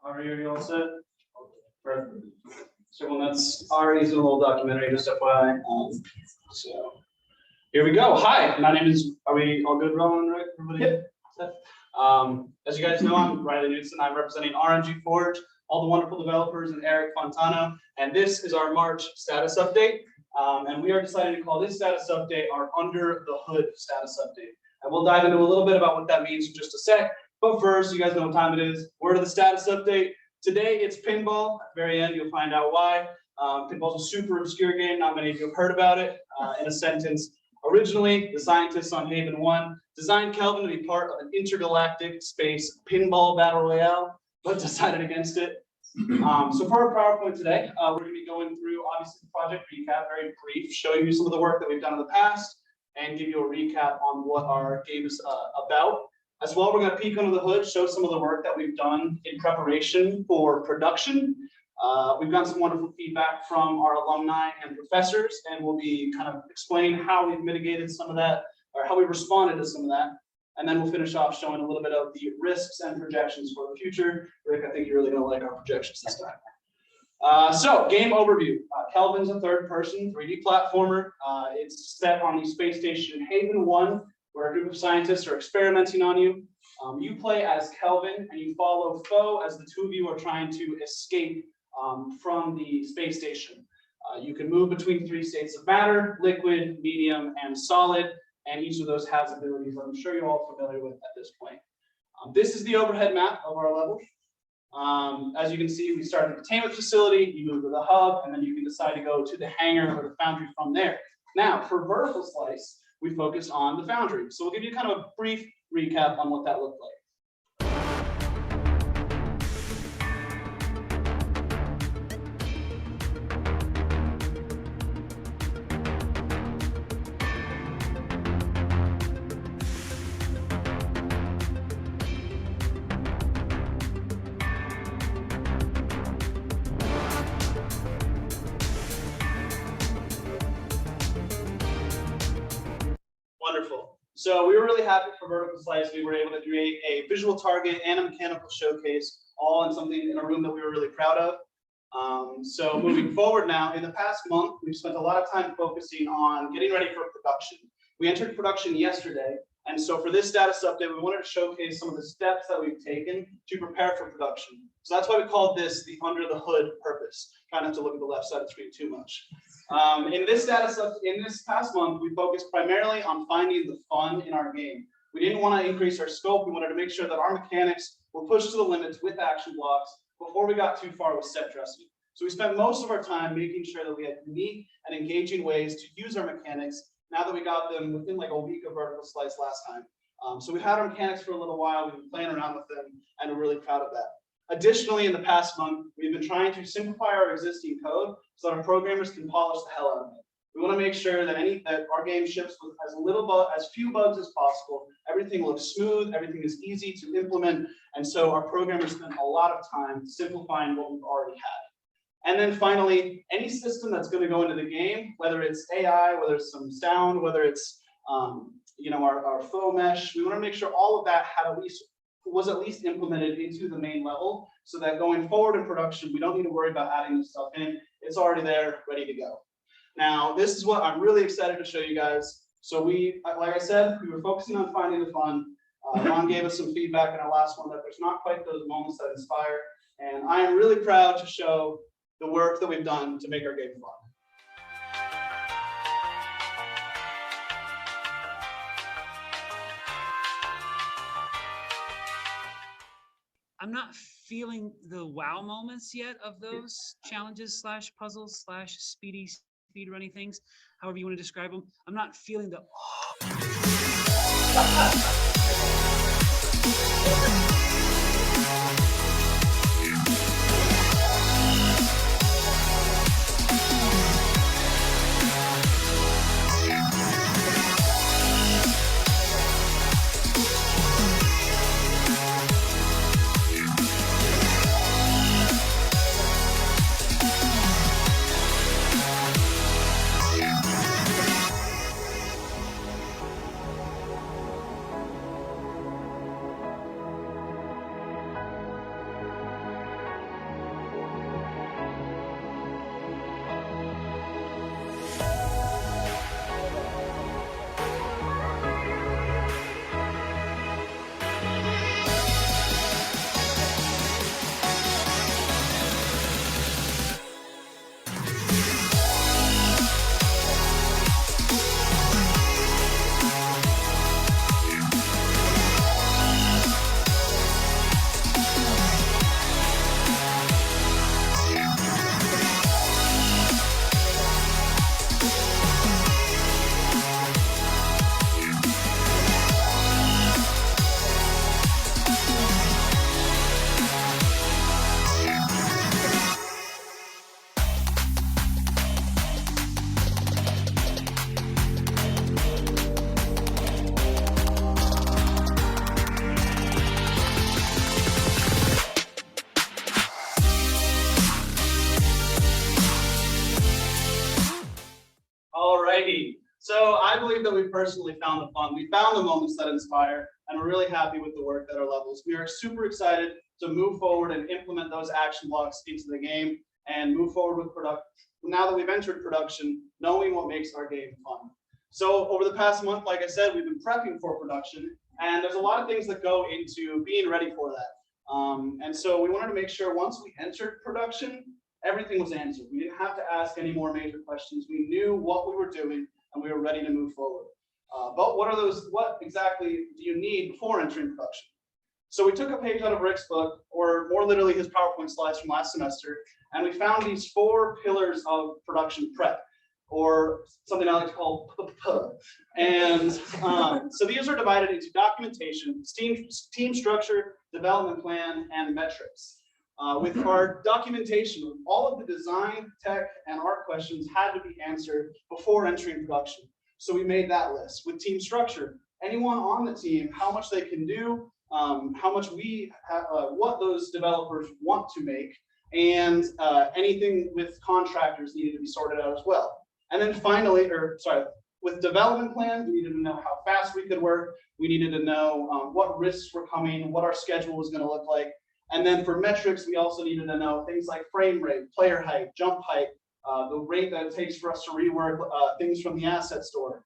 Are you all set? Perfect. So well, that's Ari's little documentary, just FYI. So here we go. Hi, my name is. Are we all good, Rowan? Right? Everybody? Yep. As you guys know, I'm Riley Knutson. I'm representing RNG Forge, all the wonderful developers, and Eric Fontano. And this is our March status update. And we are deciding to call this status update our Under the Hood status update. And we'll dive into a little bit about what that means in just a sec. But first, you guys know what time it is. Word of the status update. Today, it's pinball. At the very end, you'll find out why. Pinball's a super obscure game. Not many of you have heard about it. In a sentence, originally, the scientists on Haven 1 designed Kelvin to be part of an intergalactic space pinball battle royale, but decided against it. So for our PowerPoint today, we're going to be going through, obviously, the project recap, very brief, showing you some of the work that we've done in the past, and give you a recap on what our game is about. As well, we're going to peek under the hood, show some of the work that we've done in preparation for production. We've got some wonderful feedback from our alumni and professors, and we'll be kind of explaining how we've mitigated some of that, or how we responded to some of that. And then we'll finish off showing a little bit of the risks and projections for the future. Rick, I think you're really going to like our projections this time. So, game overview. Kelvin's a third-person 3D platformer. It's set on the space station Haven 1, where a group of scientists are experimenting on you. You play as Kelvin, and you follow Foe as the two of you are trying to escape from the space station. You can move between 3 states of matter: liquid, medium, and solid, and each of those has abilities I'm sure you're all familiar with at this point. This is the overhead map of our level. As you can see, we start at the containment facility, you move to the hub, and then you can decide to go to the hangar or the foundry from there. Now, for vertical slice, we focus on the foundry. So we'll give you kind of a brief recap on what that looked like. Wonderful. So we were really happy for vertical slice. We were able to create a visual target and a mechanical showcase, all in something in a room that we were really proud of. So moving forward now, in the past month, we've spent a lot of time focusing on getting ready for production. We entered production yesterday, and so for this status update, we wanted to showcase some of the steps that we've taken to prepare for production. So that's why we called this the Under the Hood purpose. Try not to look at the left side of the screen too much. In this past month, we focused primarily on finding the fun in our game. We didn't want to increase our scope. We wanted to make sure that our mechanics were pushed to the limits with action blocks before we got too far with set dressing. So we spent most of our time making sure that we had unique and engaging ways to use our mechanics now that we got them within like a week of vertical slice last time. So we've had our mechanics for a little while. We've been playing around with them, and we're really proud of that. Additionally, in the past month, we've been trying to simplify our existing code so that our programmers can polish the hell out of it. We want to make sure that our game ships with as few bugs as possible. Everything looks smooth, everything is easy to implement, and so our programmers spend a lot of time simplifying what we've already had. And then finally, any system that's going to go into the game, whether it's AI, whether it's some sound, whether it's our faux mesh, we want to make sure all of that was at least implemented into the main level, so that going forward in production, we don't need to worry about adding this stuff in. It's already there, ready to go. Now, this is what I'm really excited to show you guys. So like I said, we were focusing on finding the fun. Ron gave us some feedback in our last one that there's not quite those moments that inspire, and I am really proud to show the work that we've done to make our game fun. I'm not feeling the wow moments yet of those challenges / puzzles / speedrunning things, however you want to describe them. I'm not feeling the righty. So I believe that we personally found the fun. We found the moments that inspire, and we're really happy with the work at our levels. We are super excited to move forward and implement those action blocks into the game and move forward with production. Now that we've entered production, knowing what makes our game fun. So over the past month, like I said, we've been prepping for production, and there's a lot of things that go into being ready for that. And so we wanted to make sure once we entered production, everything was answered. We didn't have to ask any more major questions. We knew what we were doing, and we were ready to move forward. But what exactly do you need before entering production? So we took a page out of Rick's book, or more literally his PowerPoint slides from last semester, and we found these 4 pillars of production prep, or something I like to call PPP. And so these are divided into documentation, team structure, development plan, and metrics. With our documentation, all of the design, tech, and art questions had to be answered before entering production. So we made that list. With team structure, anyone on the team, how much they can do, how much what those developers want to make, and anything with contractors needed to be sorted out as well. And then finally, with development plan, we needed to know how fast we could work. We needed to know what risks were coming, what our schedule was going to look like. And then for metrics, we also needed to know things like frame rate, player height, jump height, the rate that it takes for us to rework things from the asset store.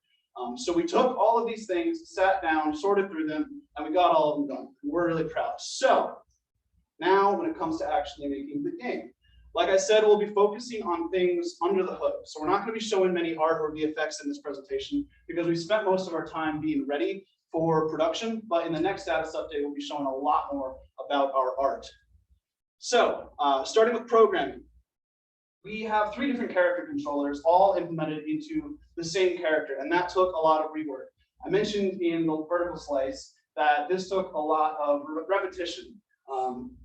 So we took all of these things, sat down, sorted through them, and we got all of them done. We're really proud. So now when it comes to actually making the game, like I said, we'll be focusing on things under the hood. So we're not going to be showing many art or VFX in this presentation because we spent most of our time being ready for production, but in the next status update, we'll be showing a lot more about our art. So starting with programming, we have 3 different character controllers all implemented into the same character, and that took a lot of rework. I mentioned in the vertical slice that this took a lot of repetition.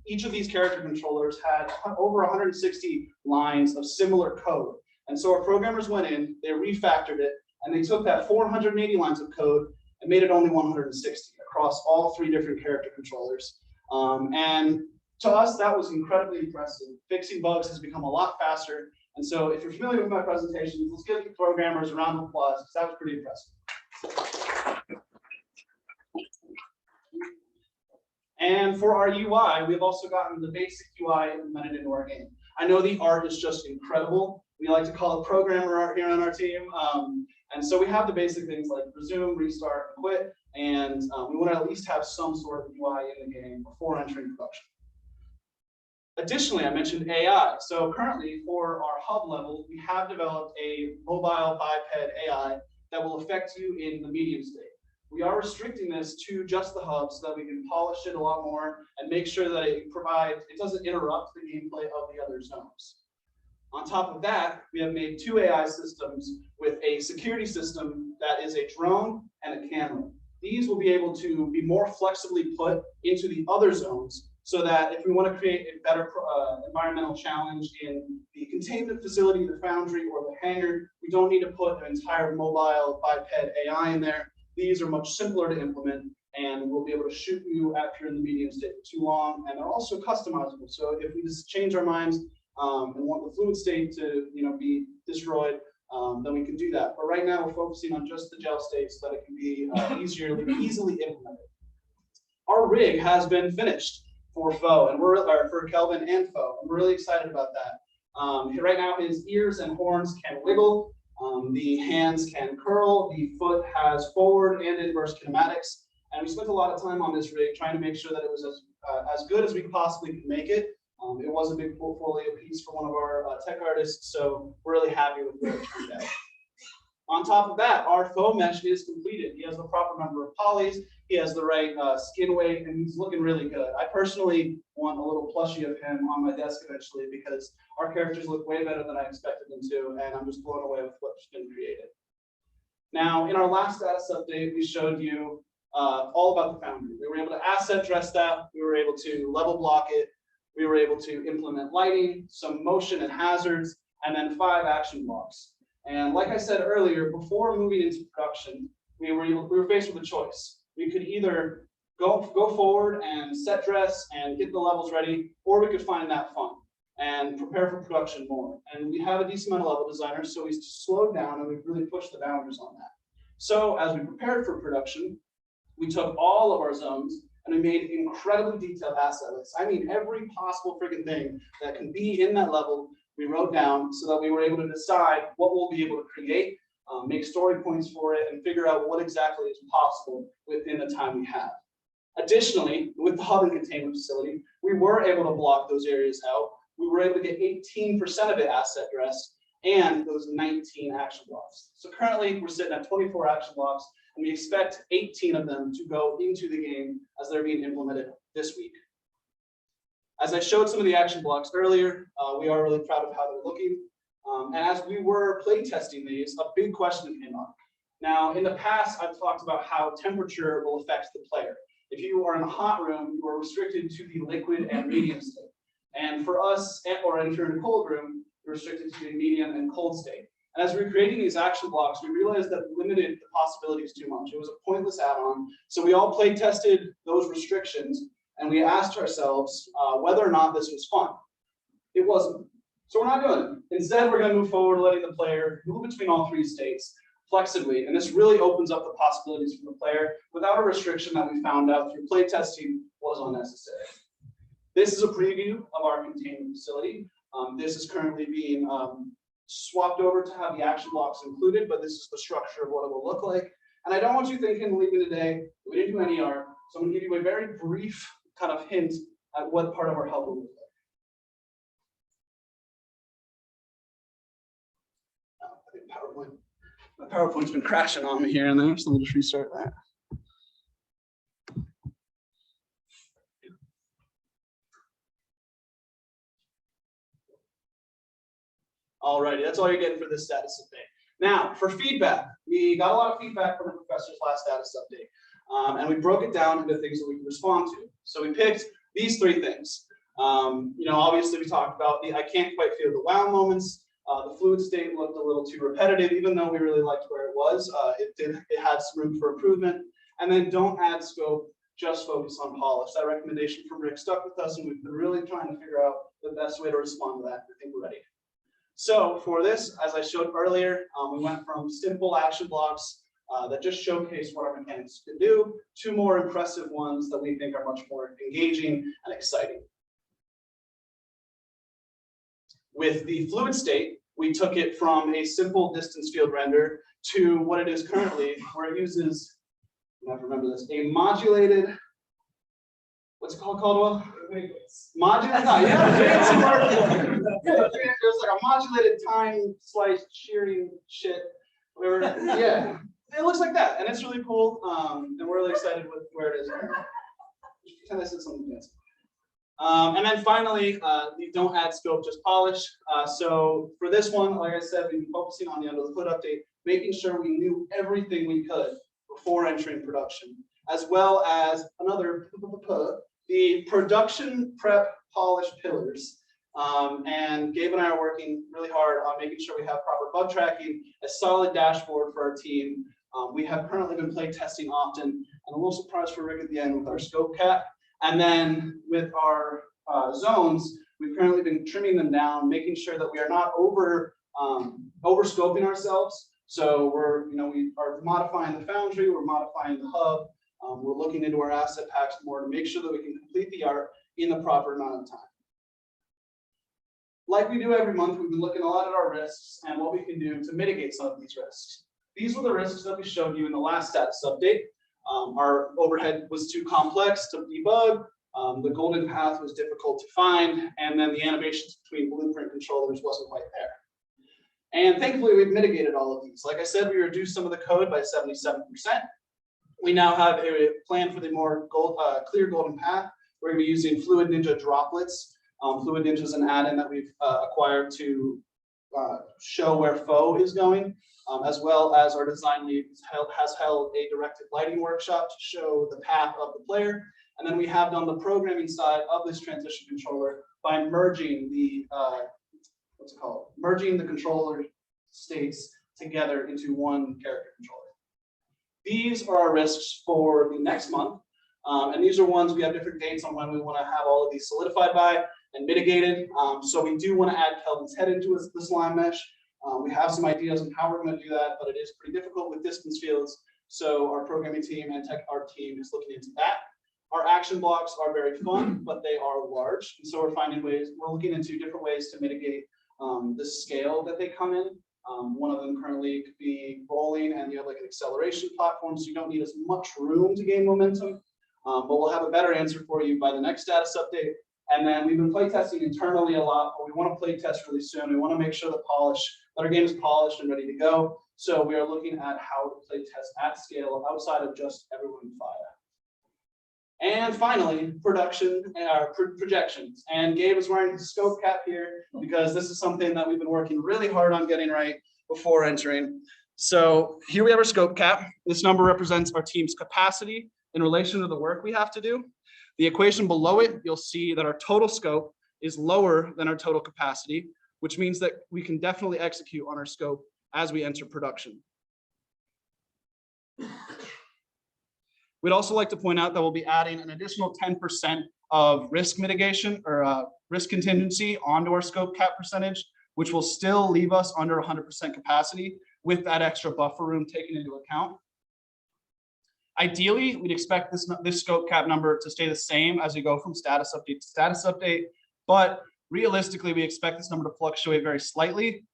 Each of these character controllers had over 160 lines of similar code. And so our programmers went in, they refactored it, and they took that 480 lines of code and made it only 160 across all 3 different character controllers. And to us, that was incredibly impressive. Fixing bugs has become a lot faster. And so if you're familiar with my presentations, let's give the programmers a round of applause because that was pretty impressive. And for our UI, we've also gotten the basic UI implemented into our game. I know the art is just incredible. We like to call it programmer art here on our team. And so we have the basic things like resume, restart, quit, and we want to at least have some sort of UI in the game before entering production. Additionally, I mentioned AI. So currently for our hub level, we have developed a mobile biped AI that will affect you in the medium state. We are restricting this to just the hub so that we can polish it a lot more and make sure that it doesn't interrupt the gameplay of the other zones. On top of that, we have made 2 AI systems with a security system that is a drone and a camera. These will be able to be more flexibly put into the other zones so that if we want to create a better environmental challenge in the containment facility, the foundry, or the hangar, we don't need to put an entire mobile biped AI in there. These are much simpler to implement, and we'll be able to shoot you after you're in the medium state for too long, and they're also customizable. So if we just change our minds and want the fluid state to be destroyed, then we can do that. But right now we're focusing on just the gel state so that it can be easily implemented. Our rig has been finished for Foe, and for Kelvin and Foe, and we're really excited about that. Right now his ears and horns can wiggle, the hands can curl, the foot has forward and inverse kinematics, and we spent a lot of time on this rig trying to make sure that it was as good as we possibly could make it. It was a big portfolio piece for one of our tech artists, so we're really happy with where it turned out. On top of that, our foam mesh is completed. He has the proper number of polys, he has the right skin weight, and he's looking really good. I personally want a little plushie of him on my desk eventually because our characters look way better than I expected them to, and I'm just blown away with what's been created. Now, in our last status update, we showed you all about the foundry. We were able to asset dress that, we were able to level block it, we were able to implement lighting, some motion and hazards, and then 5 action blocks. And like I said earlier, before moving into production, we were faced with a choice. We could either go forward and set dress and get the levels ready, or we could find that fun. and prepare for production more. And we have a decent amount of level designers, so we slowed down and we've really pushed the boundaries on that. So as we prepared for production, we took all of our zones and we made incredibly detailed asset lists. I mean, every possible freaking thing that can be in that level, we wrote down so that we were able to decide what we'll be able to create, make story points for it, and figure out what exactly is possible within the time we have. Additionally, with the hub and containment facility, we were able to block those areas out. We were able to get 18% of it asset dressed and those 19 action blocks. So currently we're sitting at 24 action blocks, and we expect 18 of them to go into the game as they're being implemented this week. As I showed some of the action blocks earlier, we are really proud of how they're looking. And as we were play testing these, a big question came up. Now, in the past, I've talked about how temperature will affect the player. If you are in a hot room, you are restricted to the liquid and medium state. And for us, or if you're in a cold room, you're restricted to the medium and cold state. And as we were creating these action blocks, we realized that we limited the possibilities too much. It was a pointless add-on. So we all play tested those restrictions, and we asked ourselves whether or not this was fun. It wasn't. So we're not doing it. Instead, we're going to move forward, letting the player move between all three states flexibly. And this really opens up the possibilities for the player without a restriction that we found out through play testing was unnecessary. This is a preview of our containment facility. This is currently being swapped over to have the action blocks included, but this is the structure of what it will look like. And I don't want you thinking leaving today, we didn't do any art. So I'm going to give you a very brief kind of hint at what part of our hub will look like. My PowerPoint's been crashing on me here and there, so let me just restart that. Alrighty, that's all you're getting for this status update. Now, for feedback, we got a lot of feedback from the professor's last status update, and we broke it down into things that we can respond to. So we picked these three things. Obviously we talked about the I can't quite feel the wow moments. The fluid state looked a little too repetitive, even though we really liked where it was. It had some room for improvement. And then don't add scope, just focus on polish. That recommendation from Rick stuck with us, and we've been really trying to figure out the best way to respond to that. I think we're ready. So for this, as I showed earlier, we went from simple action blocks that just showcase what our mechanics can do to more impressive ones that we think are much more engaging and exciting. With the fluid state, we took it from a simple distance field render to what it is currently, where it uses, you have to remember this, a modulated, what's it called, Caldwell? Modulated, fancy word. There's like a modulated time slice shearing shit, whatever. Yeah, it looks like that, and it's really cool, and we're really excited with where it is. Pretend I said something fancy. And then finally, the don't add scope, just polish. So for this one, like I said, we've been focusing on the under the hood update, making sure we knew everything we could before entering production, as well as the production prep polish pillars. And Gabe and I are working really hard on making sure we have proper bug tracking, a solid dashboard for our team. We have currently been play testing often, and a little surprise for Rick at the end with our scope cap. And then with our zones, we've currently been trimming them down, making sure that we are not over scoping ourselves. So we are modifying the foundry, we're modifying the hub, we're looking into our asset packs more to make sure that we can complete the art in the proper amount of time. Like we do every month, we've been looking a lot at our risks and what we can do to mitigate some of these risks. These were the risks that we showed you in the last status update. Our overhead was too complex to debug, the golden path was difficult to find, and then the animations between blueprint controllers wasn't quite there. And thankfully, we've mitigated all of these. Like I said, we reduced some of the code by 77%. We now have a plan for the more clear golden path. We're going to be using Fluid Ninja droplets. Fluid Ninja is an add-in that we've acquired to show where foe is going, as well as our design lead has held a directed lighting workshop to show the path of the player. And then we have done the programming side of this transition controller by merging the merging the controller states together into one character controller. These are our risks for the next month. And these are ones we have different dates on when we want to have all of these solidified by. and mitigated. So we do want to add Kelvin's head into this line mesh. We have some ideas on how we're going to do that, but it is pretty difficult with distance fields. So our programming team and tech art team is looking into that. Our action blocks are very fun, but they are large. And so we're looking into different ways to mitigate the scale that they come in. One of them currently could be rolling, and you have like an acceleration platform, so you don't need as much room to gain momentum. But we'll have a better answer for you by the next status update. And then we've been playtesting internally a lot, but we want to playtest really soon. We want to make sure that our game is polished and ready to go. So we are looking at how to playtest at scale outside of just everyone in FIDA. And finally, projections. And Gabe is wearing his scope cap here because this is something that we've been working really hard on getting right before entering. So here we have our scope cap. This number represents our team's capacity in relation to the work we have to do. The equation below it, you'll see that our total scope is lower than our total capacity, which means that we can definitely execute on our scope as we enter production. We'd also like to point out that we'll be adding an additional 10% of risk mitigation or risk contingency onto our scope cap percentage, which will still leave us under 100% capacity with that extra buffer room taken into account. Ideally, we'd expect this scope cap number to stay the same as we go from status update to status update, but realistically, we expect this number to fluctuate very slightly.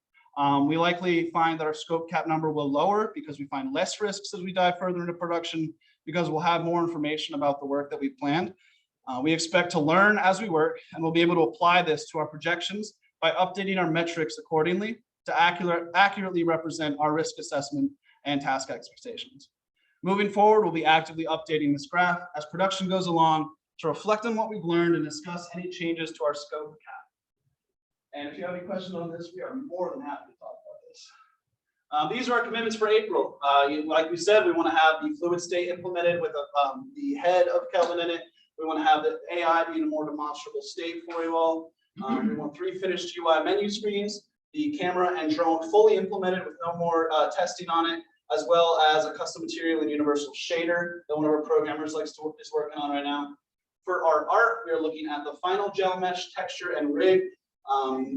We likely find that our scope cap number will lower because we find less risks as we dive further into production, because we'll have more information about the work that we've planned. We expect to learn as we work, and we'll be able to apply this to our projections by updating our metrics accordingly to accurately represent our risk assessment and task expectations. Moving forward, we'll be actively updating this graph as production goes along to reflect on what we've learned and discuss any changes to our scope cap. And if you have any questions on this, we are more than happy to talk about this. These are our commitments for April. Like we said, we want to have the fluid state implemented with the head of Kelvin in it. We want to have the AI be in a more demonstrable state for you all. We want 3 finished UI menu screens, the camera and drone fully implemented with no more testing on it, as well as a custom material and universal shader that one of our programmers is working on right now. For our art, we are looking at the final gel mesh texture and rig,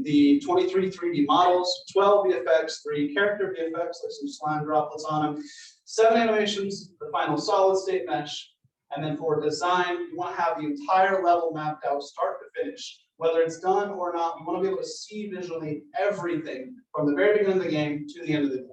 the 23 3D models, 12 VFX, 3 character VFX, like some slime droplets on them, 7 animations, the final solid state mesh, and then for design, you want to have the entire level mapped out start to finish. Whether it's done or not, we want to be able to see visually everything from the very beginning of the game to the end of the game.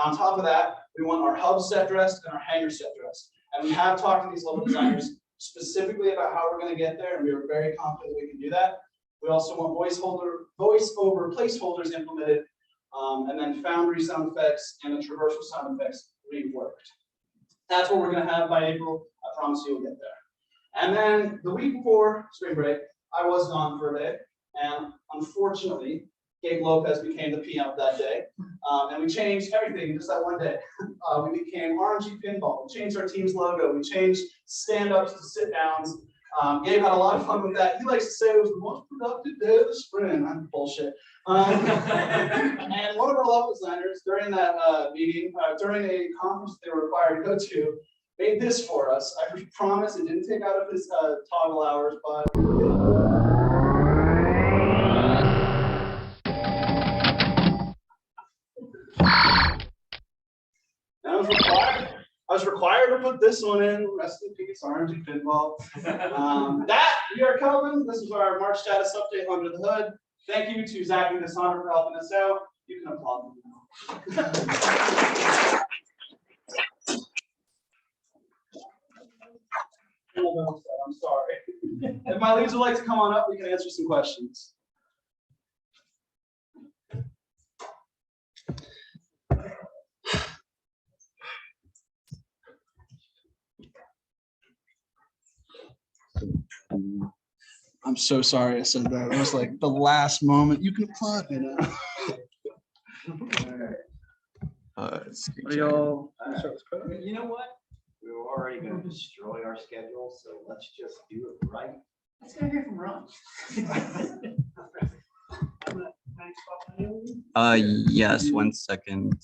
On top of that, we want our hub set dressed and our hangar set dressed. And we have talked to these level designers specifically about how we're going to get there, and we are very confident we can do that. We also want voice over placeholders implemented, and then Foundry sound effects and the traversal sound effects reworked. That's what we're going to have by April. I promise you we'll get there. And then the week before spring break, I was gone for a day, and unfortunately, Gabe Lopez became the PM that day, and we changed everything just that one day. We became RNG Pinball. We changed our team's logo. We changed stand-ups to sit-downs. Gabe had a lot of fun with that. He likes to say it was the most productive day of the spring. I'm bullshit. And one of our level designers during that meeting, during a conference they were required to go to, made this for us. I promise it didn't take out of his toggle hours, but I was required to put this one in. Rest in peace, RNG Pinball. We are Kelvin. This is our March status update under the hood. Thank you to Zach and Dishonor for helping us out. You can applaud them now. I'm sorry. If my leads would like to come on up, we can answer some questions. I'm so sorry I said that. It was like the last moment. You can applaud me now. You know what? We were already going to destroy our schedule, so let's just do it right. Let's go hear from Ron. Yes, 1 second.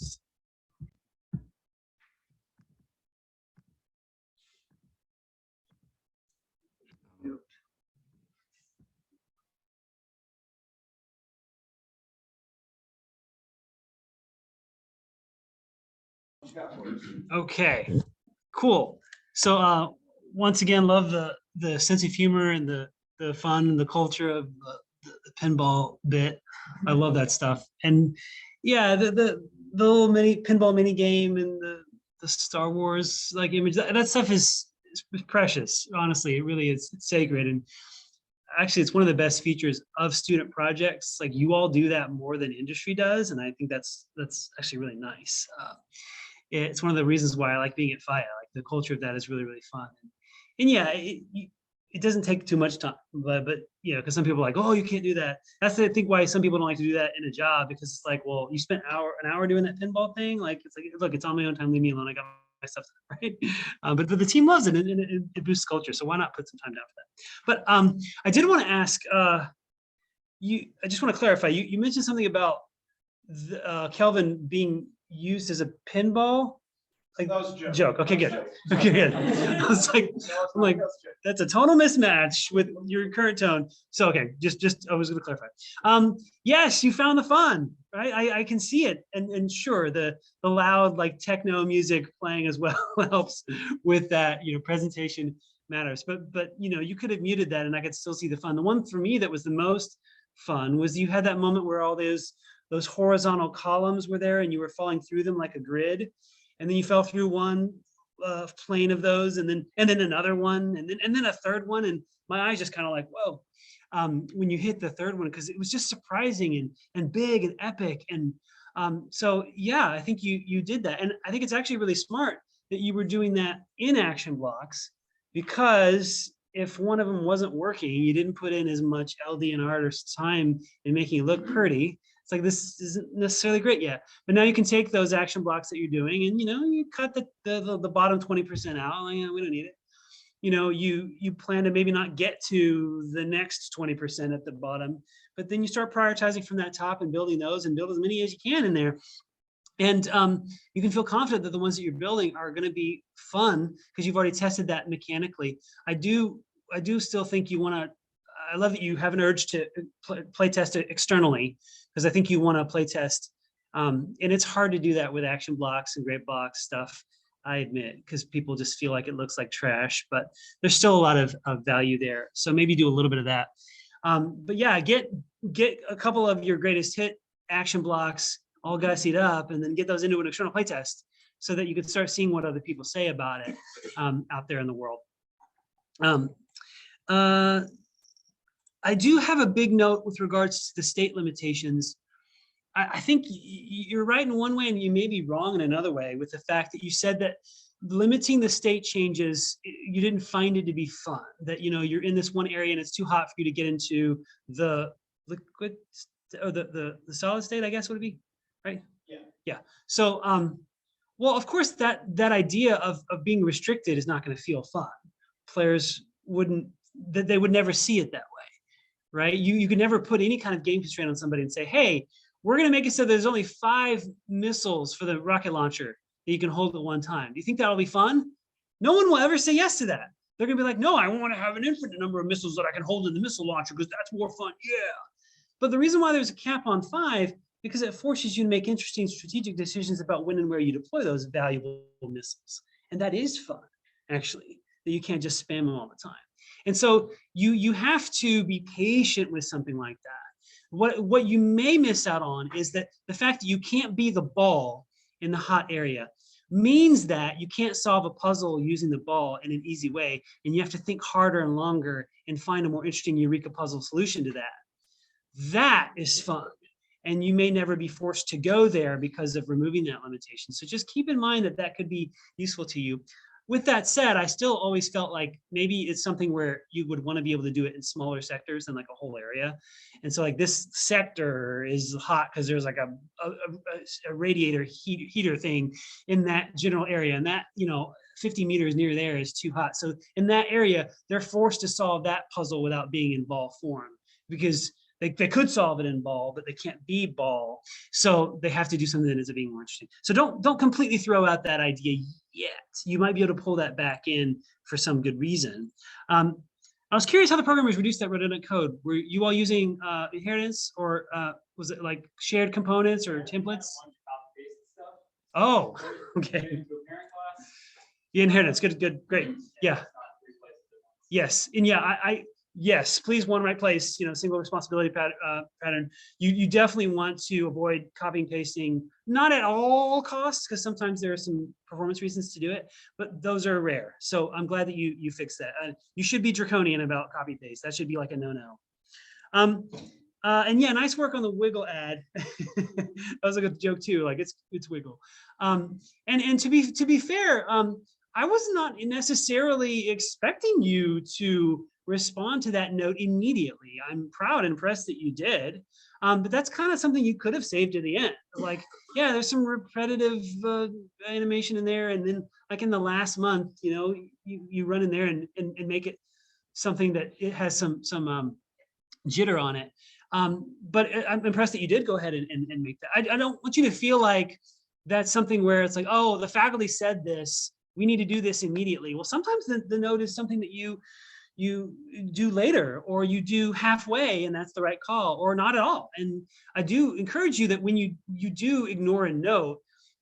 Okay, cool. So once again, love the sense of humor and the fun and the culture of the pinball bit. I love that stuff. And yeah, the little pinball mini game and the Star Wars like image, that stuff is precious. Honestly, it really is. It's sacred. And actually, it's one of the best features of student projects. Like you all do that more than industry does, and I think that's actually really nice. It's one of the reasons why I like being at FIA. Like the culture of that is really, really fun. And yeah, it doesn't take too much time, but you know, because some people are like, oh, you can't do that. That's I think why some people don't like to do that in a job, because it's like, well, you spent an hour doing that pinball thing. Like it's like, look, it's on my own time. Leave me alone. I got my stuff, right? But the team loves it, and it boosts culture. So why not put some time down for that? But I did want to ask you. I just want to clarify. You mentioned something about Kelvin being used as a pinball. Like That was a joke. joke. Okay, good. Okay, good. I was like, I'm like, that's a tonal mismatch with your current tone. So okay, just I was going to clarify. Yes, you found the fun, right? I can see it, and sure, the loud like techno music playing as well helps with that. You know, presentation matters, but you know, you could have muted that, and I could still see the fun. The one for me that was the most fun was you had that moment where all those horizontal columns were there, and you were falling through them like a grid. And then you fell through one plane of those, and then another one, and then a third one, and my eyes just kind of like, whoa, when you hit the third one, because it was just surprising and big and epic. And so yeah, I think you did that, and I think it's actually really smart that you were doing that in action blocks, because if one of them wasn't working, you didn't put in as much LD and art or time in making it look pretty. It's like, this isn't necessarily great yet, but now you can take those action blocks that you're doing, and you know, you cut the bottom 20% out. Like, we don't need it. You know, you plan to maybe not get to the next 20% at the bottom, but then you start prioritizing from that top and building those, and build as many as you can in there. And you can feel confident that the ones that you're building are going to be fun because you've already tested that mechanically. I do still think you want to. I love that you have an urge to play test it externally, because I think you want to play test, and it's hard to do that with action blocks and great box stuff, I admit, because people just feel like it looks like trash, but there's still a lot of value there. So maybe do a little bit of that. But yeah, get a couple of your greatest hit action blocks all gussied up, and then get those into an external playtest so that you can start seeing what other people say about it out there in the world. I do have a big note with regards to the state limitations. I think you're right in one way, and you may be wrong in another way, with the fact that you said that limiting the state changes, you didn't find it to be fun. That, you know, you're in this one area and it's too hot for you to get into the liquid or the solid state, I guess would it be, right? Yeah. Yeah. So, well, of course, that idea of being restricted is not going to feel fun. Players they would never see it that way. Right? You could never put any kind of game constraint on somebody and say, hey, we're going to make it so there's only 5 missiles for the rocket launcher that you can hold at one time. Do you think that'll be fun? No one will ever say yes to that. They're going to be like, no, I want to have an infinite number of missiles that I can hold in the missile launcher because that's more fun. Yeah. But the reason why there's a cap on 5, because it forces you to make interesting strategic decisions about when and where you deploy those valuable missiles. And that is fun, actually, that you can't just spam them all the time. And so you have to be patient with something like that. What you may miss out on is that the fact that you can't be the ball in the hot area means that you can't solve a puzzle using the ball in an easy way, and you have to think harder and longer and find a more interesting eureka puzzle solution to that. That is fun, and you may never be forced to go there because of removing that limitation. So just keep in mind that that could be useful to you. With that said, I still always felt like maybe it's something where you would want to be able to do it in smaller sectors than like a whole area. And so like this sector is hot because there's like a radiator heater thing in that general area. And that, you know, 50 meters near there is too hot. So in that area, they're forced to solve that puzzle without being in ball form, because they could solve it in ball, but they can't be ball. So they have to do something that ends up being more interesting. So don't completely throw out that idea yet. You might be able to pull that back in for some good reason. I was curious how the programmers reduced that redundant code. Were you all using inheritance, or was it like shared components or templates? Oh, okay. The inheritance, good, great. Yeah. Yes, and yeah, yes, please, one right place, single responsibility pattern. You definitely want to avoid copying pasting, not at all costs, because sometimes there are some performance reasons to do it, but those are rare. So I'm glad that you fixed that. You should be draconian about copy paste. That should be like a no-no. And yeah, nice work on the wiggle ad. That was a good joke too. Like it's wiggle. And to be fair, I was not necessarily expecting you to respond to that note immediately. I'm proud and impressed that you did. But that's kind of something you could have saved to the end. Like, yeah, there's some repetitive animation in there, and then like in the last month, you run in there and make it something that it has some jitter on it. But I'm impressed that you did go ahead and make that. I don't want you to feel like that's something where it's like, oh, the faculty said this, we need to do this immediately. Well, sometimes the note is something that you do later, or you do halfway, and that's the right call, or not at all. And I do encourage you that when you do ignore a note,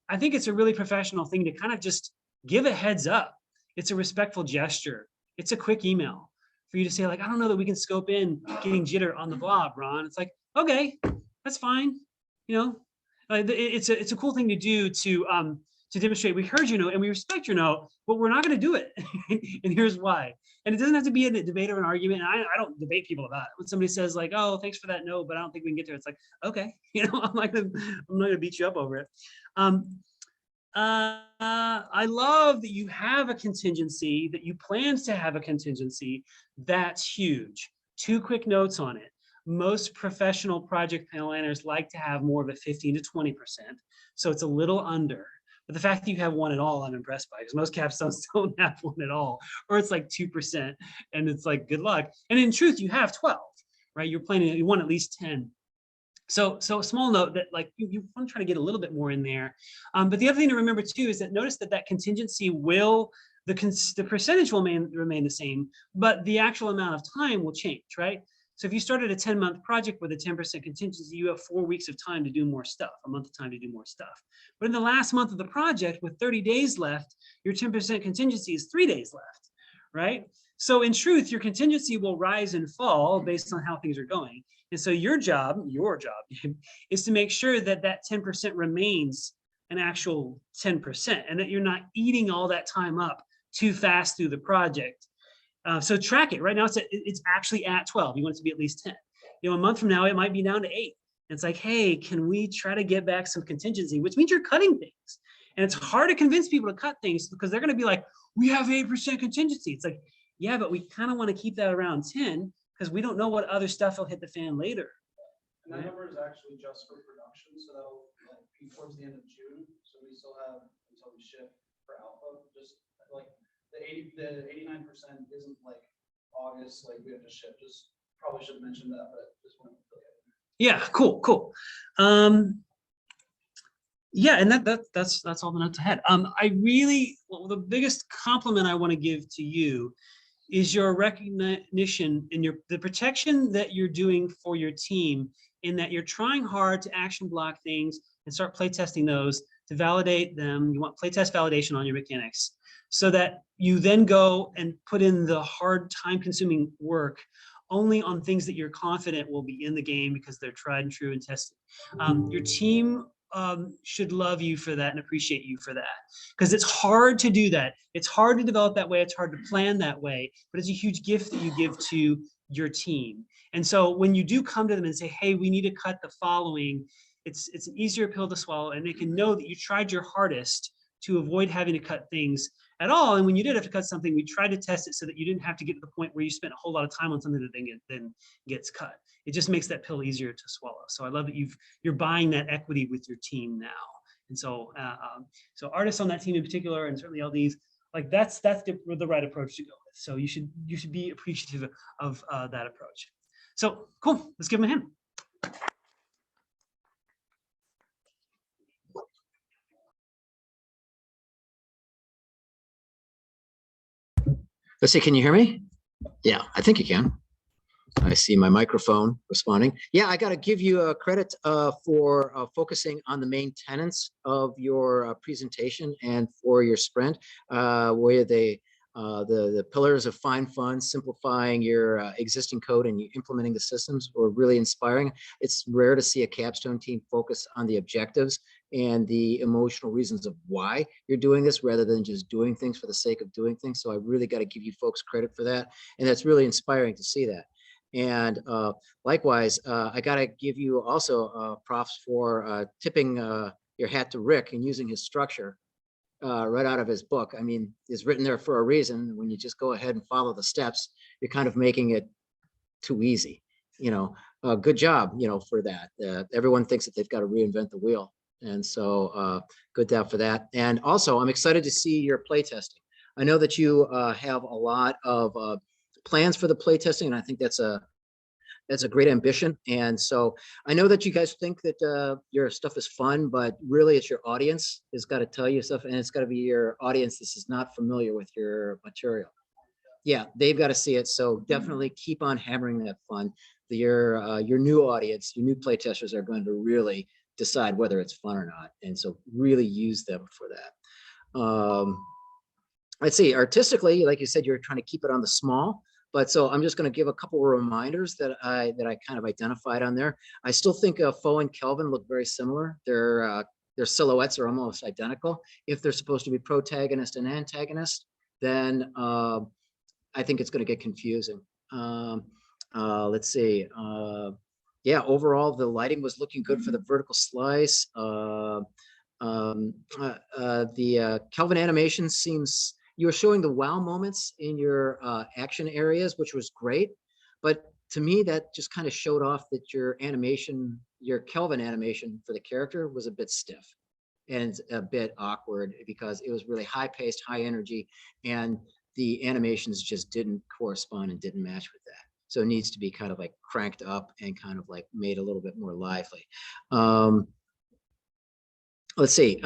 I think it's a really professional thing to kind of just give a heads up. It's a respectful gesture. It's a quick email for you to say, like, I don't know that we can scope in getting jitter on the blob, Ron. It's like, okay, that's fine. It's a cool thing to do to demonstrate we heard your note and we respect your note, but we're not going to do it. And here's why. And it doesn't have to be a debate or an argument. And I don't debate people about it. When somebody says like, oh, thanks for that note, but I don't think we can get there. It's like, okay, I'm not gonna beat you up over it. I love that you have a contingency, that you plan to have a contingency. That's huge. 2 quick notes on it. Most professional project planners like to have more of a 15 to 20%. So it's a little under. But the fact that you have one at all, I'm impressed by, because most capstones don't have one at all, or it's like 2%, and it's like, good luck. And in truth, you have 12, right? You're planning, you want at least 10. So a small note that like you want to try to get a little bit more in there. But the other thing to remember too is that notice that contingency will, the percentage will remain the same, but the actual amount of time will change, right? So if you started a 10-month project with a 10% contingency, you have 4 weeks of time to do more stuff, a month of time to do more stuff. But in the last month of the project with 30 days left, your 10% contingency is 3 days left, right? So in truth, your contingency will rise and fall based on how things are going. And so your job is to make sure that 10% remains an actual 10%, and that you're not eating all that time up too fast through the project. So track it. Right now it's actually at 12. You want it to be at least 10. A month from now, it might be down to 8. And it's like, hey, can we try to get back some contingency, which means you're cutting things. And it's hard to convince people to cut things because they're going to be like, we have 8% contingency. It's like, yeah, but we kind of want to keep that around 10 because we don't know what other stuff will hit the fan later. And that number is actually just for production. So that'll be towards the end of June. So we still have until we ship for alpha. Just like the 89% isn't like August, like we have to ship. Just probably should have mentioned that, but just wanted to look at it. Yeah, cool. Yeah, and that's all the notes I had. The biggest compliment I want to give to you is your recognition and the protection that you're doing for your team, in that you're trying hard to action block things and start play testing those to validate them. You want playtest validation on your mechanics so that you then go and put in the hard time-consuming work only on things that you're confident will be in the game because they're tried and true and tested. Your team should love you for that and appreciate you for that, because it's hard to do that. It's hard to develop that way. It's hard to plan that way, but it's a huge gift that you give to your team. And so when you do come to them and say, hey, we need to cut the following, it's an easier pill to swallow, and they can know that you tried your hardest to avoid having to cut things at all. And when you did have to cut something, we tried to test it so that you didn't have to get to the point where you spent a whole lot of time on something that then gets cut. It just makes that pill easier to swallow. So I love that you're buying that equity with your team now. And so so artists on that team in particular, and certainly LDs, like that's the right approach to go with. So you should be appreciative of that approach. So cool, let's give them a hand. Let's see, can you hear me? Yeah, I think you can. I see my microphone responding. Yeah, I got to give you a credit for focusing on the main tenets of your presentation and for your sprint, where the pillars of find fun, simplifying your existing code and implementing the systems were really inspiring. It's rare to see a capstone team focus on the objectives and the emotional reasons of why you're doing this rather than just doing things for the sake of doing things. So I really got to give you folks credit for that. And that's really inspiring to see that. And likewise, I got to give you also props for tipping your hat to Rick and using his structure right out of his book. I mean, it's written there for a reason. When you just go ahead and follow the steps, you're kind of making it too easy. Good job, for that. Everyone thinks that they've got to reinvent the wheel. And so good job for that. And also, I'm excited to see your play testing. I know that you have a lot of plans for the play testing, and I think that's a great ambition. And so I know that you guys think that your stuff is fun, but really it's your audience has got to tell you stuff, and it's got to be your audience this is not familiar with your material. Yeah, they've got to see it. So definitely keep on hammering that fun. Your new audience, your new play testers are going to really decide whether it's fun or not. And so really use them for that. Let's see, artistically, like you said, you're trying to keep it on the small, but so I'm just going to give a couple of reminders that I kind of identified on there. I still think Foe and Kelvin look very similar. Their silhouettes are almost identical. If they're supposed to be protagonist and antagonist, then I think it's going to get confusing. Let's see. Yeah, overall, the lighting was looking good for the vertical slice. The Kelvin animation seems, you were showing the wow moments in your action areas, which was great. But to me, that just kind of showed off that your animation, your Kelvin animation for the character was a bit stiff and a bit awkward because it was really high paced, high energy, and the animations just didn't correspond and didn't match with that. So it needs to be kind of like cranked up and kind of like made a little bit more lively. Let's see.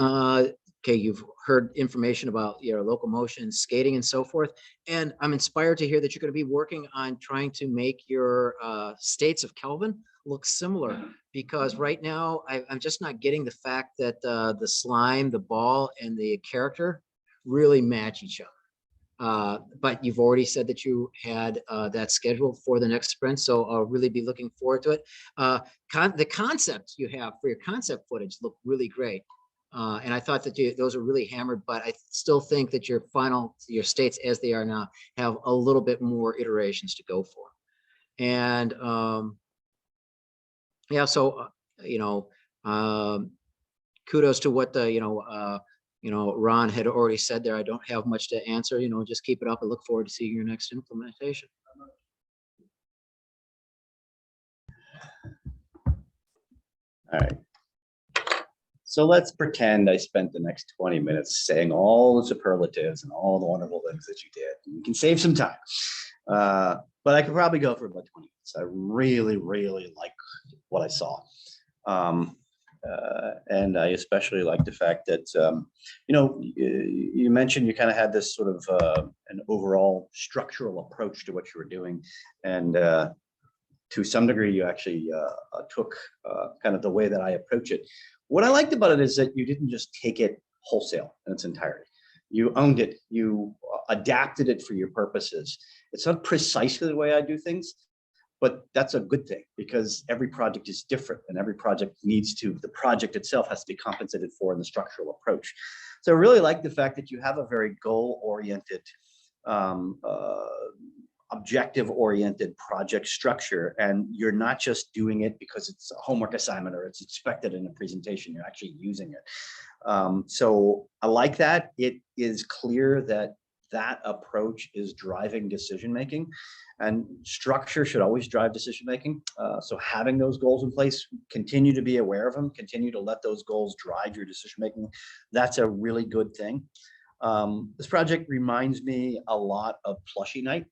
Okay, you've heard information about locomotion, skating, and so forth. And I'm inspired to hear that you're going to be working on trying to make your states of Kelvin look similar, because right now I'm just not getting the fact that the slime, the ball, and the character really match each other. But you've already said that you had that scheduled for the next sprint, so I'll really be looking forward to it. The concept you have for your concept footage look really great. And I thought that those are really hammered, but I still think that your states as they are now have a little bit more iterations to go for. And yeah, so, kudos to what Ron had already said there. I don't have much to answer, just keep it up and look forward to seeing your next implementation. All right. So let's pretend I spent the next 20 minutes saying all the superlatives and all the wonderful things that you did. You can save some time, but I could probably go for about 20 minutes. I really, really like what I saw. And I especially like the fact that, you mentioned you kind of had this sort of an overall structural approach to what you were doing. And to some degree, you actually took kind of the way that I approach it. What I liked about it is that you didn't just take it wholesale in its entirety. You owned it. You adapted it for your purposes. It's not precisely the way I do things, but that's a good thing because every project is different and every project the project itself has to be compensated for in the structural approach. So I really like the fact that you have a very goal-oriented, objective-oriented project structure, and you're not just doing it because it's a homework assignment or it's expected in a presentation, you're actually using it. So I like that. It is clear that that approach is driving decision-making, and structure should always drive decision-making. So having those goals in place, continue to be aware of them, continue to let those goals drive your decision-making. That's a really good thing. This project reminds me a lot of Plushie Night.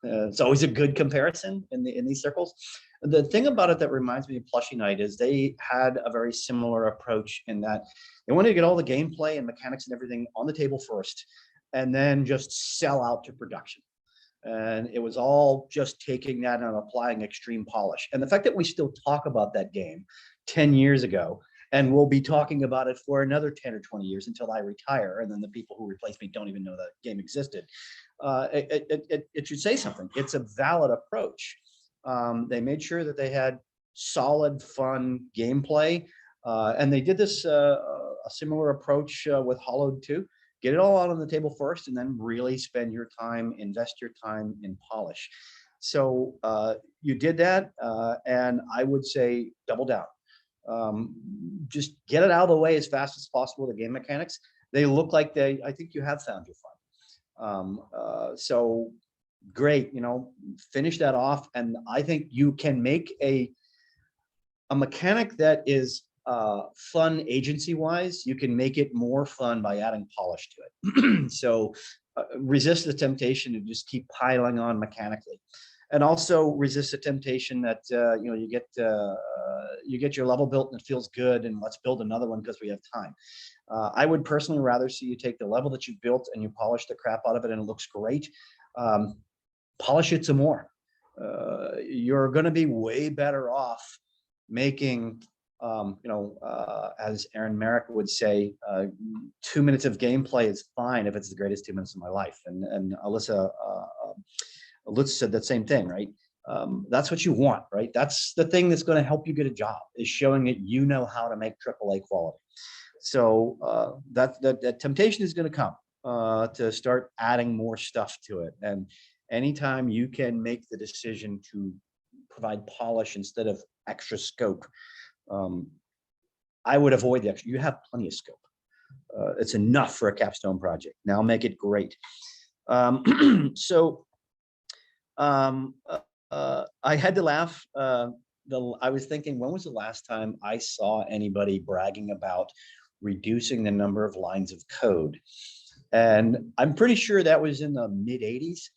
It's always a good comparison in these circles. The thing about it that reminds me of Plushie Night is they had a very similar approach in that they wanted to get all the gameplay and mechanics and everything on the table first, and then just sell out to production. And it was all just taking that and applying extreme polish. And the fact that we still talk about that game 10 years ago, and we'll be talking about it for another 10 or 20 years until I retire, and then the people who replace me don't even know that game existed. It should say something. It's a valid approach. They made sure that they had solid, fun gameplay, and they did this a similar approach with Hollowed 2. Get it all out on the table first, and then really spend your time, invest your time in polish. So you did that, and I would say double down. Just get it out of the way as fast as possible. The game mechanics, they look like I think you have found your fun. So great, finish that off. And I think you can make a mechanic that is fun agency wise. You can make it more fun by adding polish to it. So resist the temptation to just keep piling on mechanically, and also resist the temptation that you get your level built and it feels good, and let's build another one because we have time. I would personally rather see you take the level that you built and you polish the crap out of it and it looks great. Polish it some more. You're going to be way better off making, as Aaron Merrick would say, 2 minutes of gameplay is fine if it's the greatest 2 minutes of my life. And Alyssa said that same thing, right? That's what you want, right? That's the thing that's going to help you get a job, is showing that you know how to make AAA quality. So that temptation is going to come to start adding more stuff to it. And anytime you can make the decision to provide polish instead of extra scope, I would avoid the extra. You have plenty of scope. It's enough for a capstone project. Now make it great. So I had to laugh. I was thinking, when was the last time I saw anybody bragging about reducing the number of lines of code? And I'm pretty sure that was in the mid 80s.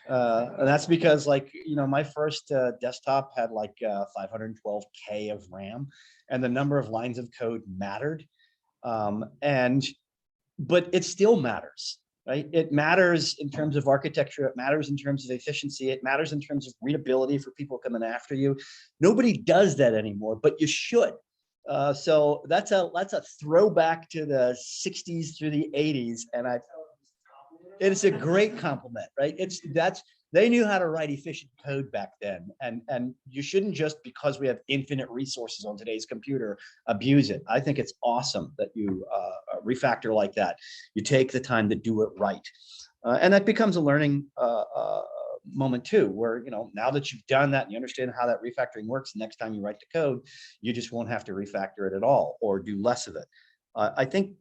And that's because, my first desktop had 512K of RAM, and the number of lines of code mattered. But it still matters, right? It matters in terms of architecture. It matters in terms of efficiency. It matters in terms of readability for people coming after you. Nobody does that anymore, but you should. So that's a throwback to the 60s through the 80s, and it's a great compliment, right? They knew how to write efficient code back then, and you shouldn't, just because we have infinite resources on today's computer, abuse it. I think it's awesome that you refactor like that. You take the time to do it right, and that becomes a learning moment too, where now that you've done that and you understand how that refactoring works, next time you write the code, you just won't have to refactor it at all, or do less of it. I think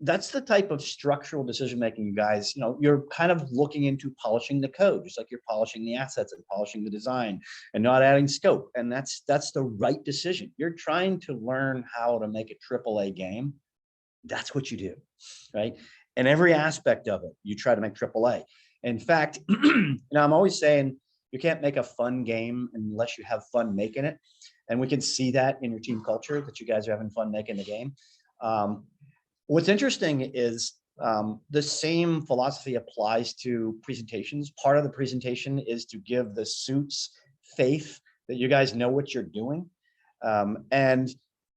that's the type of structural decision making, you guys. You're kind of looking into polishing the code, just like you're polishing the assets and polishing the design and not adding scope. And that's the right decision. You're trying to learn how to make a AAA game. That's what you do, right? And every aspect of it, you try to make AAA. In fact, I'm always saying you can't make a fun game unless you have fun making it. And we can see that in your team culture, that you guys are having fun making the game. What's interesting is the same philosophy applies to presentations. Part of the presentation is to give the suits faith that you guys know what you're doing. And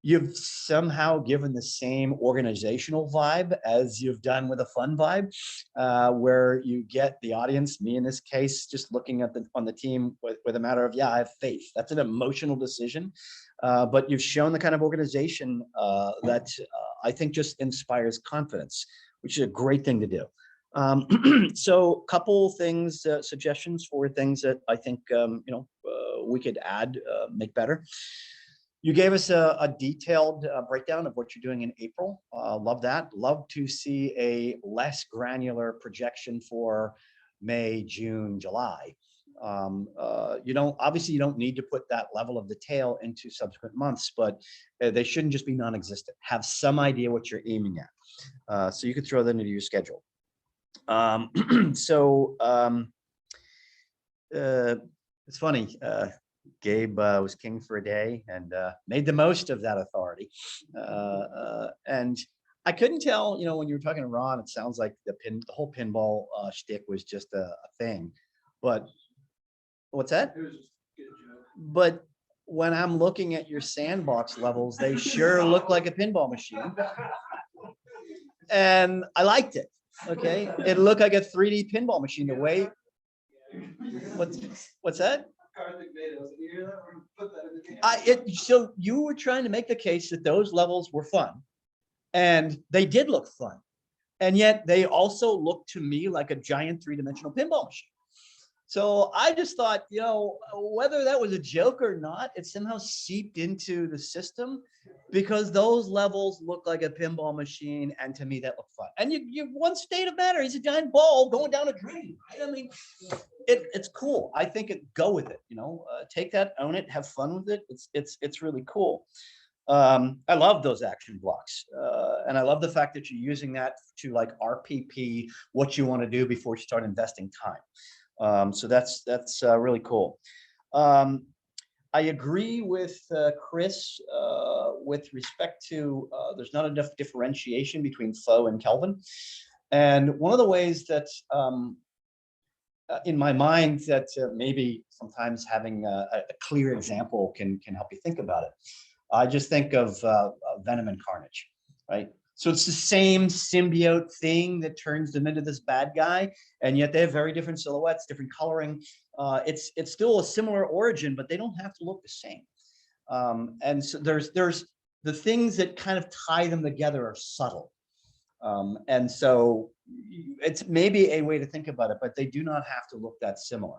you've somehow given the same organizational vibe as you've done with a fun vibe, where you get the audience, me in this case, just looking at on the team with a matter of, I have faith. That's an emotional decision. But you've shown the kind of organization that I think just inspires confidence, which is a great thing to do. So a couple things, suggestions for things that I think we could add, make better. You gave us a detailed breakdown of what you're doing in April. Love that. Love to see a less granular projection for May, June, July. Obviously you don't need to put that level of detail into subsequent months, but they shouldn't just be non-existent. Have some idea what you're aiming at. So you could throw that into your schedule. It's funny. Gabe was king for a day and made the most of that authority. And I couldn't tell, when you were talking to Ron, it sounds like the whole pinball shtick was just a thing. But what's that? It was just a good joke. But when I'm looking at your sandbox levels, they sure look like a pinball machine. And I liked it. Okay, it looked like a 3D pinball machine. The way, what's that? Karthik made it. I was like, you hear that? We're gonna put that in the game. So you were trying to make the case that those levels were fun, and they did look fun, and yet they also looked to me like a giant 3-dimensional pinball machine. So I just thought, whether that was a joke or not, it somehow seeped into the system because those levels look like a pinball machine, and to me that looked fun. And you one state of matter, he's a giant ball going down a drain. Right? I mean, it's cool. I think go with it. Take that, own it, have fun with it. It's really cool. I love those action blocks, and I love the fact that you're using that to like RPP what you want to do before you start investing time. So that's really cool. I agree with Chris with respect to there's not enough differentiation between foe and Kelvin. And one of the ways that in my mind that maybe sometimes having a clear example can help you think about it. I just think of Venom and Carnage, right? So it's the same symbiote thing that turns them into this bad guy, and yet they have very different silhouettes, different coloring. It's still a similar origin, but they don't have to look the same. And so there's the things that kind of tie them together are subtle. And so it's maybe a way to think about it, but they do not have to look that similar.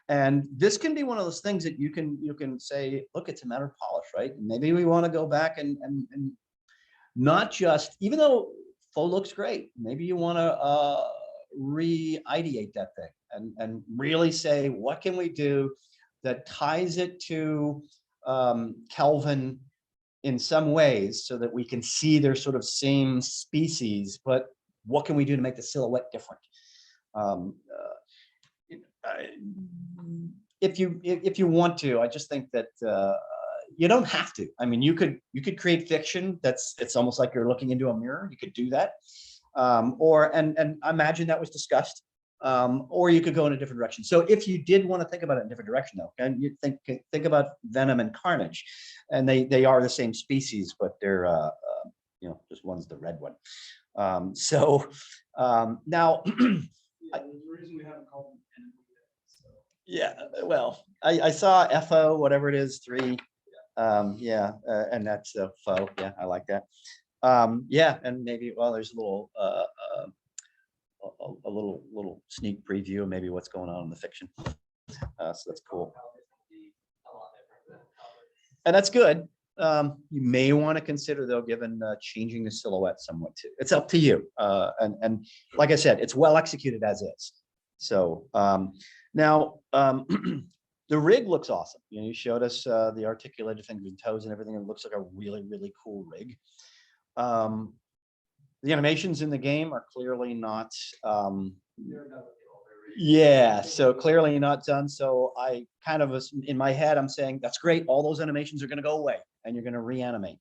And this can be one of those things that you can say, look, it's a matter of polish, right? Maybe we want to go back and not just, even though faux looks great, maybe you want to re-ideate that thing and really say, what can we do that ties it to Kelvin in some ways so that we can see their sort of same species, but what can we do to make the silhouette different? If you want to, I just think that you don't have to. I mean, you could create fiction it's almost like you're looking into a mirror. You could do that, and I imagine that was discussed. Or you could go in a different direction. So if you did want to think about it in a different direction, though, and you think about Venom and Carnage, and they are the same species, but they're just one's the red one. Now. Yeah, there's a reason we haven't called them enemy yet, so. Yeah, well, I saw FO, whatever it is, 3. And that's a FO. Yeah, I like that. Yeah, and maybe, well, there's a little sneak preview of maybe what's going on in the fiction. So that's cool. And that's good. You may want to consider, though, given changing the silhouette somewhat too. It's up to you. And like I said, it's well executed as is. So now the rig looks awesome. You showed us the articulated things with toes and everything. It looks like a really, really cool rig. The animations in the game are clearly not. Yeah, so clearly not done. So I kind of was in my head, I'm saying that's great. All those animations are going to go away and you're going to reanimate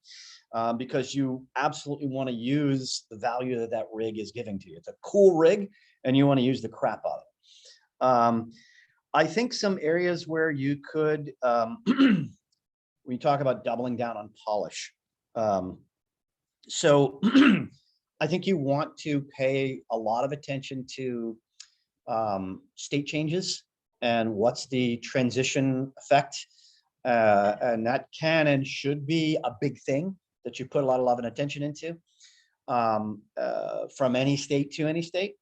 because you absolutely want to use the value that rig is giving to you. It's a cool rig and you want to use the crap out of it. I think some areas where you could, we talk about doubling down on polish. So I think you want to pay a lot of attention to state changes and what's the transition effect. And that can and should be a big thing that you put a lot of love and attention into from any state to any state.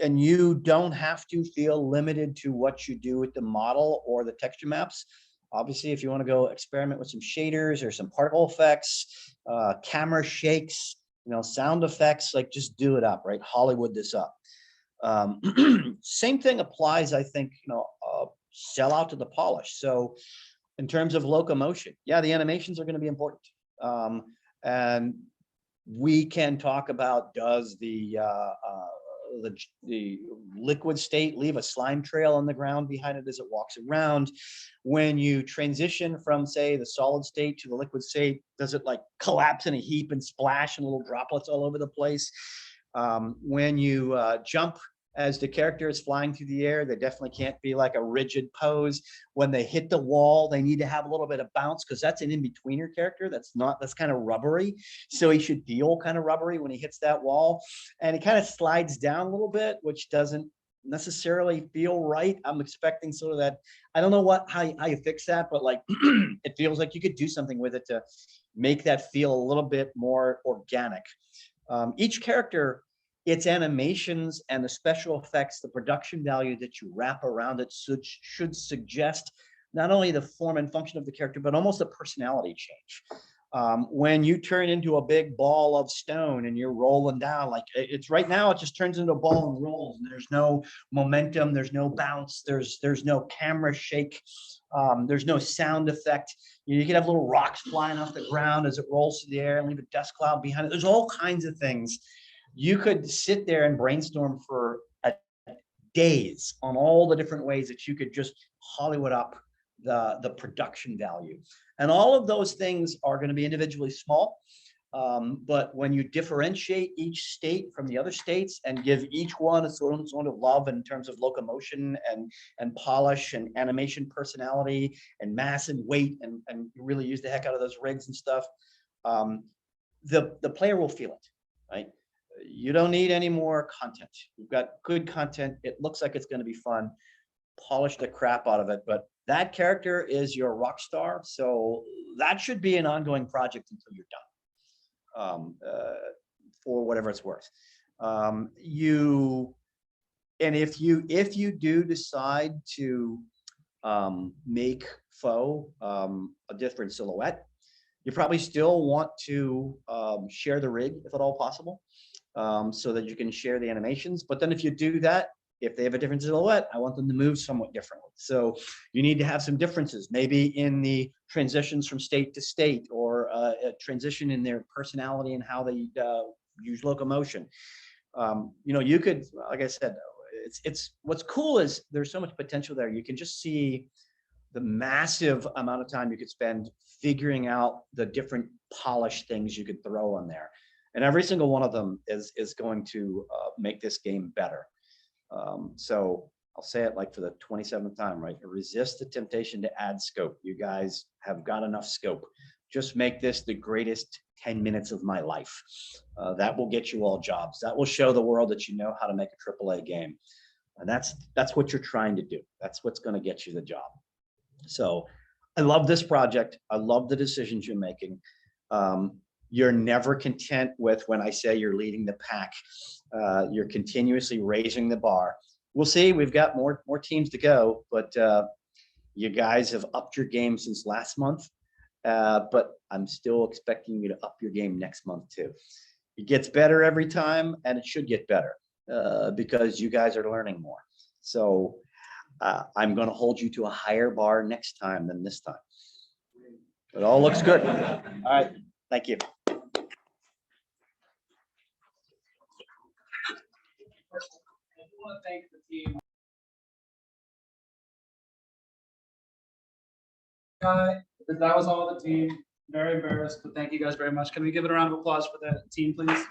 And you don't have to feel limited to what you do with the model or the texture maps. Obviously, if you want to go experiment with some shaders or some particle effects, camera shakes, sound effects, like just do it up, right? Hollywood this up. Same thing applies, I think, sell out to the polish. So in terms of locomotion, yeah, the animations are going to be important. And we can talk about, does the liquid state leave a slime trail on the ground behind it as it walks around? When you transition from, say, the solid state to the liquid state, does it like collapse in a heap and splash and little droplets all over the place? When you jump as the character is flying through the air. They definitely can't be like a rigid pose. When they hit the wall, they need to have a little bit of bounce because that's an in-betweener character. That's kind of rubbery. So he should feel kind of rubbery when he hits that wall. And he kind of slides down a little bit, which doesn't necessarily feel right. I'm expecting sort of that. I don't know how you fix that, but like it feels like you could do something with it to make that feel a little bit more organic. Each character, its animations and the special effects, the production value that you wrap around it should suggest not only the form and function of the character, but almost a personality change. When you turn into a big ball of stone and you're rolling down, like it's right now, it just turns into a ball and rolls. And there's no momentum, there's no bounce, there's no camera shake, there's no sound effect. You can have little rocks flying off the ground as it rolls through the air and leave a dust cloud behind it. There's all kinds of things. You could sit there and brainstorm for days on all the different ways that you could just Hollywood up the production value. And all of those things are going to be individually small. But when you differentiate each state from the other states and give each one a sort of love in terms of locomotion and polish and animation personality and mass and weight and really use the heck out of those rigs and stuff, the player will feel it, right? You don't need any more content. You've got good content. It looks like it's going to be fun. Polish the crap out of it, but that character is your rock star. So that should be an ongoing project until you're done, for whatever it's worth. If you do decide to make foe a different silhouette, you probably still want to share the rig if at all possible, so that you can share the animations. But then if you do that, if they have a different silhouette, I want them to move somewhat differently. So you need to have some differences, maybe in the transitions from state to state, or a transition in their personality and how they use locomotion. You could, like I said, it's what's cool is there's so much potential there. You can just see the massive amount of time you could spend figuring out the different polished things you could throw on there. And every single one of them is going to make this game better. So I'll say it like for the 27th time, right? Resist the temptation to add scope. You guys have got enough scope. Just make this the greatest 10 minutes of my life. That will get you all jobs. That will show the world that you know how to make a AAA game. And that's what you're trying to do. That's what's going to get you the job. So I love this project. I love the decisions you're making. You're never content with when I say you're leading the pack. You're continuously raising the bar. We'll see. We've got more teams to go, but you guys have upped your game since last month. But I'm still expecting you to up your game next month too. It gets better every time, and it should get better because you guys are learning more. So I'm going to hold you to a higher bar next time than this time. It all looks good. All right. Thank you. I want to thank the team. That was all the team. Very embarrassed, but thank you guys very much. Can we give it a round of applause for the team, please?